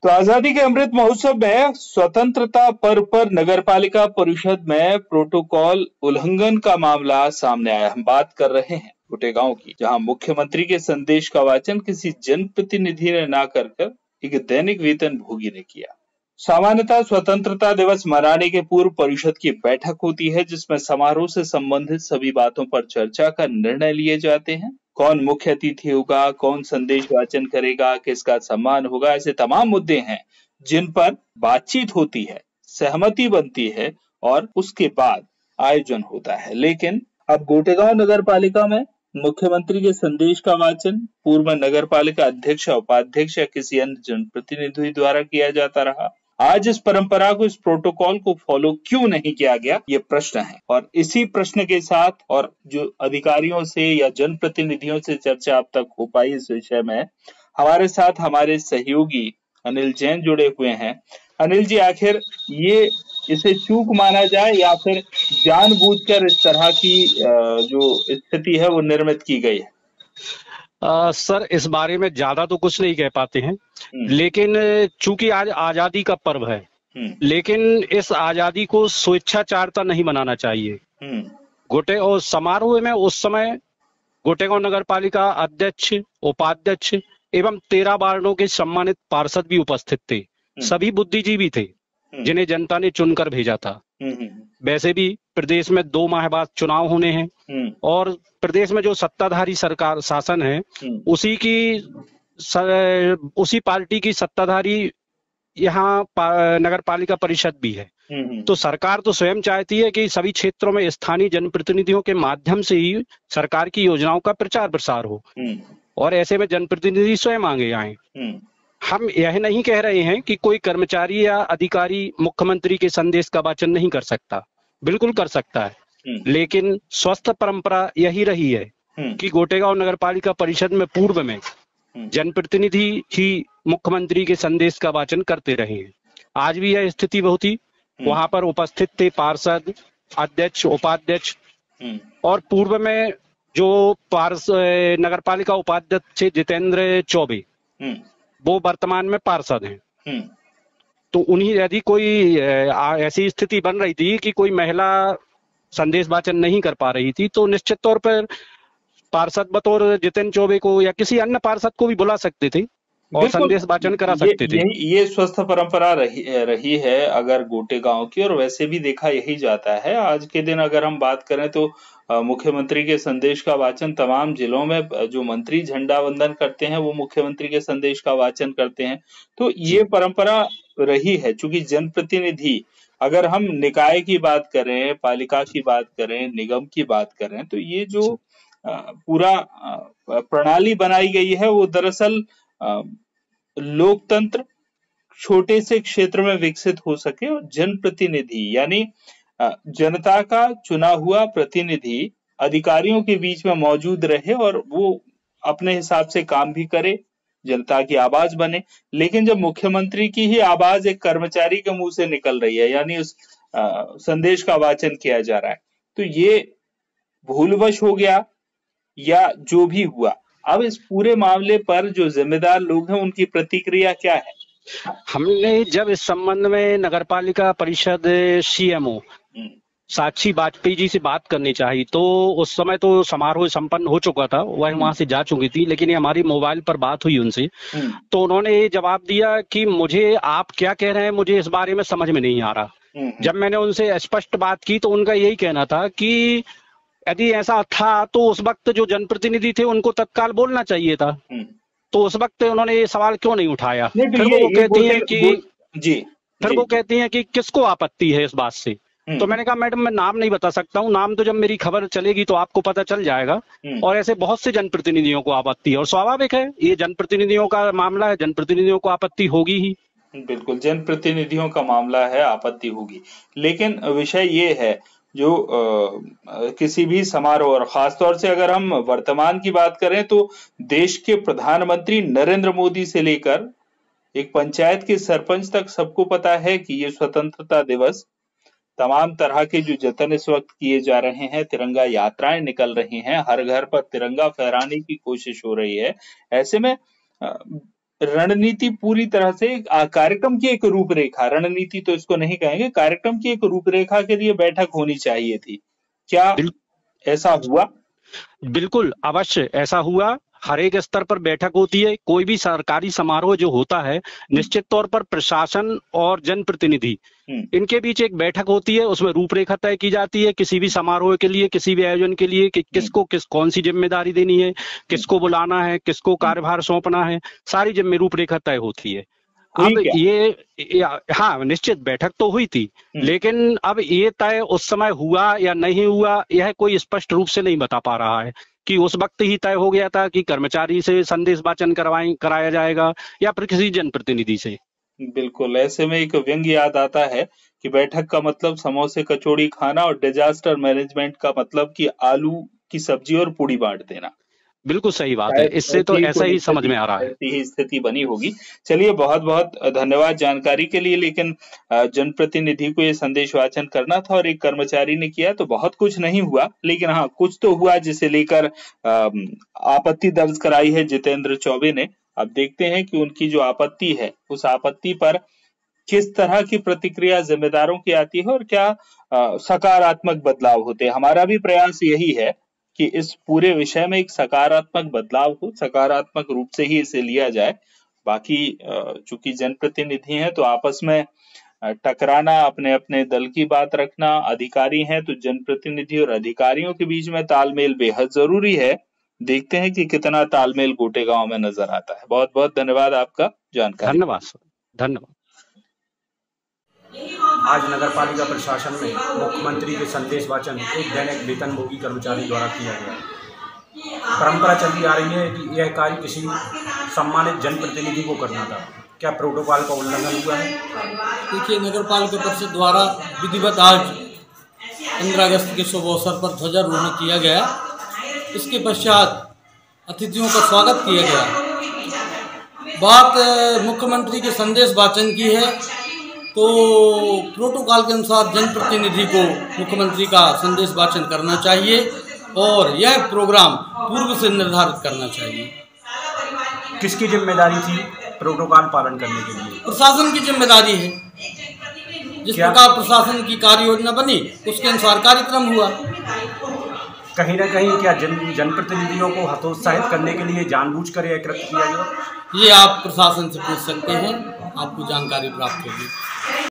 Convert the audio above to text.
तो आजादी के अमृत महोत्सव में स्वतंत्रता पर्व पर नगरपालिका परिषद में प्रोटोकॉल उल्लंघन का मामला सामने आया। हम बात कर रहे हैं गोटेगांव की, जहां मुख्यमंत्री के संदेश का वाचन किसी जनप्रतिनिधि ने ना कर एक दैनिक वेतन भोगी ने किया। सामान्यतः स्वतंत्रता दिवस मनाने के पूर्व परिषद की बैठक होती है, जिसमें समारोह से संबंधित सभी बातों पर चर्चा कर निर्णय लिए जाते हैं। कौन मुख्य अतिथि होगा, कौन संदेश वाचन करेगा, किसका सम्मान होगा, ऐसे तमाम मुद्दे हैं जिन पर बातचीत होती है, सहमति बनती है और उसके बाद आयोजन होता है। लेकिन अब गोटेगांव नगर पालिका में मुख्यमंत्री के संदेश का वाचन पूर्व नगर पालिका अध्यक्ष, उपाध्यक्ष या किसी अन्य जनप्रतिनिधि द्वारा किया जाता रहा। आज इस परंपरा को, इस प्रोटोकॉल को फॉलो क्यों नहीं किया गया, ये प्रश्न है। और इसी प्रश्न के साथ और जो अधिकारियों से या जनप्रतिनिधियों से चर्चा अब तक हो पाई इस विषय में, हमारे साथ हमारे सहयोगी अनिल जैन जुड़े हुए हैं। अनिल जी, आखिर ये इसे चूक माना जाए या फिर जानबूझकर इस तरह की जो स्थिति है वो निर्मित की गई है? सर, इस बारे में ज्यादा तो कुछ नहीं कह पाते हैं, लेकिन चूंकि आज आजादी का पर्व है, लेकिन इस आजादी को स्वेच्छाचारता नहीं मनाना चाहिए। गोटे और समारोह में उस समय गोटेगांव नगर पालिका अध्यक्ष, उपाध्यक्ष एवं 13 वार्डों के सम्मानित पार्षद भी उपस्थित थे। सभी बुद्धिजीवी थे जिन्हें जनता ने चुनकर भेजा था। वैसे भी प्रदेश में 2 माह बाद चुनाव होने हैं और प्रदेश में जो सत्ताधारी सरकार शासन है उसी पार्टी की सत्ताधारी यहाँ नगर पालिका परिषद भी है। तो सरकार तो स्वयं चाहती है कि सभी क्षेत्रों में स्थानीय जनप्रतिनिधियों के माध्यम से ही सरकार की योजनाओं का प्रचार प्रसार हो और ऐसे में जनप्रतिनिधि स्वयं आगे आए। हम यह नहीं कह रहे हैं कि कोई कर्मचारी या अधिकारी मुख्यमंत्री के संदेश का वाचन नहीं कर सकता, बिल्कुल कर सकता है, लेकिन स्वस्थ परंपरा यही रही है कि गोटेगांव नगर पालिका परिषद में पूर्व में जनप्रतिनिधि ही मुख्यमंत्री के संदेश का वाचन करते रहे हैं। आज भी यह स्थिति बहुत ही वहां पर उपस्थित थे पार्षद, अध्यक्ष, उपाध्यक्ष और पूर्व में जो नगर पालिका उपाध्यक्ष जितेंद्र चौबे, वो वर्तमान में पार्षद हैं। तो उन्हीं यदि कोई ऐसी स्थिति बन रही थी कि कोई महिला संदेश वाचन नहीं कर पा रही थी, तो निश्चित तौर पर पार्षद बतौर जितेंद्र चौबे को या किसी अन्य पार्षद को भी बुला सकते थे और संदेश वाचन करा सकते थे। ये स्वस्थ परंपरा रही है अगर गोटेगांव की, और वैसे भी देखा यही जाता है। आज के दिन अगर हम बात करें तो मुख्यमंत्री के संदेश का वाचन तमाम जिलों में जो मंत्री झंडा वंदन करते हैं वो मुख्यमंत्री के संदेश का वाचन करते हैं। तो ये परंपरा रही है। चूंकि जनप्रतिनिधि, अगर हम निकाय की बात करें, पालिका की बात करें, निगम की बात करें, तो ये जो पूरा प्रणाली बनाई गई है वो दरअसल लोकतंत्र छोटे से क्षेत्र में विकसित हो सके और जनप्रतिनिधि यानी जनता का चुना हुआ प्रतिनिधि अधिकारियों के बीच में मौजूद रहे और वो अपने हिसाब से काम भी करे, जनता की आवाज बने। लेकिन जब मुख्यमंत्री की ही आवाज एक कर्मचारी के मुंह से निकल रही है, यानी उस संदेश का वाचन किया जा रहा है, तो ये भूलवश हो गया या जो भी हुआ। अब इस पूरे मामले पर जो जिम्मेदार लोग हैं उनकी प्रतिक्रिया क्या है? हमने जब इस संबंध में नगरपालिका परिषद सीएमओ साक्षी वाजपेयी जी से बात करनी चाहिए, तो उस समय तो समारोह संपन्न हो चुका था, वह वहां से जा चुकी थी, लेकिन ये हमारी मोबाइल पर बात हुई उनसे, तो उन्होंने ये जवाब दिया कि मुझे आप क्या कह रहे हैं मुझे इस बारे में समझ में नहीं आ रहा। जब मैंने उनसे स्पष्ट बात की तो उनका यही कहना था कि यदि ऐसा था तो उस वक्त जो जनप्रतिनिधि थे उनको तत्काल बोलना चाहिए था, तो उस वक्त उन्होंने ये सवाल क्यों नहीं उठाया। फिर वो कहती हैं कि किसको आपत्ति है इस बात से। तो मैंने कहा मैडम मैं नाम नहीं बता सकता हूँ, नाम तो जब मेरी खबर चलेगी तो आपको पता चल जाएगा। और ऐसे बहुत से जनप्रतिनिधियों को आपत्ति है और स्वाभाविक है, ये जनप्रतिनिधियों का मामला है, जनप्रतिनिधियों को आपत्ति होगी ही। बिल्कुल, जनप्रतिनिधियों का मामला है, आपत्ति होगी। लेकिन विषय ये है जो किसी भी समारोह, और खासतौर से अगर हम वर्तमान की बात करें तो देश के प्रधानमंत्री नरेंद्र मोदी से लेकर एक पंचायत के सरपंच तक सबको पता है कि ये स्वतंत्रता दिवस, तमाम तरह के जो जतन इस वक्त किए जा रहे हैं, तिरंगा यात्राएं निकल रही हैं, हर घर पर तिरंगा फहराने की कोशिश हो रही है। ऐसे में रणनीति पूरी तरह से कार्यक्रम की एक रूपरेखा, रणनीति तो इसको नहीं कहेंगे, कार्यक्रम की एक रूपरेखा के लिए बैठक होनी चाहिए थी। क्या ऐसा हुआ? बिल्कुल अवश्य ऐसा हुआ। हर एक स्तर पर बैठक होती है। कोई भी सरकारी समारोह जो होता है, निश्चित तौर पर प्रशासन और जनप्रतिनिधि इनके बीच एक बैठक होती है। उसमें रूपरेखा तय की जाती है किसी भी समारोह के लिए, किसी भी आयोजन के लिए कि किसको कौन सी जिम्मेदारी देनी है, किसको बुलाना है, किसको कार्यभार सौंपना है, सारी जिम्मे रूपरेखा तय होती है। अब हाँ, निश्चित बैठक तो हुई थी, लेकिन अब ये तय उस समय हुआ या नहीं हुआ, यह कोई स्पष्ट रूप से नहीं बता पा रहा है कि उस वक्त ही तय हो गया था कि कर्मचारी से संदेश वाचन कराया जाएगा या फिर किसी जनप्रतिनिधि से। बिल्कुल, ऐसे में एक व्यंग्य याद आता है कि बैठक का मतलब समोसे कचौड़ी खाना और डिजास्टर मैनेजमेंट का मतलब कि आलू की सब्जी और पूड़ी बांट देना। बिल्कुल सही बात है। इससे तो ऐसा ही समझ में आ रहा है। ऐसी ही स्थिति बनी होगी। चलिए, बहुत बहुत धन्यवाद जानकारी के लिए। लेकिन जनप्रतिनिधि को ये संदेश वाचन करना था और एक कर्मचारी ने किया, तो बहुत कुछ नहीं हुआ, लेकिन हाँ कुछ तो हुआ, जिसे लेकर आपत्ति दर्ज कराई है जितेंद्र चौबे ने। अब देखते हैं कि उनकी जो आपत्ति है, उस आपत्ति पर किस तरह की प्रतिक्रिया जिम्मेदारों की आती है और क्या सकारात्मक बदलाव होते हैं। हमारा भी प्रयास यही है कि इस पूरे विषय में एक सकारात्मक बदलाव हो, सकारात्मक रूप से ही इसे लिया जाए। बाकी चूंकि जनप्रतिनिधि हैं तो आपस में टकराना, अपने अपने दल की बात रखना, अधिकारी हैं तो जनप्रतिनिधि और अधिकारियों के बीच में तालमेल बेहद जरूरी है। देखते हैं कि कितना तालमेल गोटेगांव में नजर आता है। बहुत बहुत धन्यवाद आपका जानकारी। धन्यवाद सर, धन्यवाद। आज नगर पालिका प्रशासन में मुख्यमंत्री के संदेश वाचन एक दैनिक वेतनभोगी कर्मचारी द्वारा किया गया। परंपरा चलती आ रही है कि यह कार्य किसी सम्मानित जनप्रतिनिधि को करना था। क्या प्रोटोकॉल का उल्लंघन हुआ है? देखिए, नगर पालिका परिषद द्वारा विधिवत आज 15 अगस्त के शुभ अवसर पर ध्वजारोहण किया गया। इसके पश्चात अतिथियों का स्वागत किया गया। बात मुख्यमंत्री के संदेश वाचन की है, तो प्रोटोकॉल के अनुसार जनप्रतिनिधि को मुख्यमंत्री का संदेश वाचन करना चाहिए और यह प्रोग्राम पूर्व से निर्धारित करना चाहिए। किसकी जिम्मेदारी थी प्रोटोकॉल पालन करने के लिए? प्रशासन की जिम्मेदारी है। जिस प्रकार प्रशासन की कार्य योजना बनी उसके अनुसार कार्यक्रम हुआ। कहीं ना कहीं क्या जनप्रतिनिधियों को हतोत्साहित करने के लिए जानबूझकर यह कृत्य किया गया? ये आप प्रशासन से पूछ सकते हैं, आपको जानकारी प्राप्त होगी।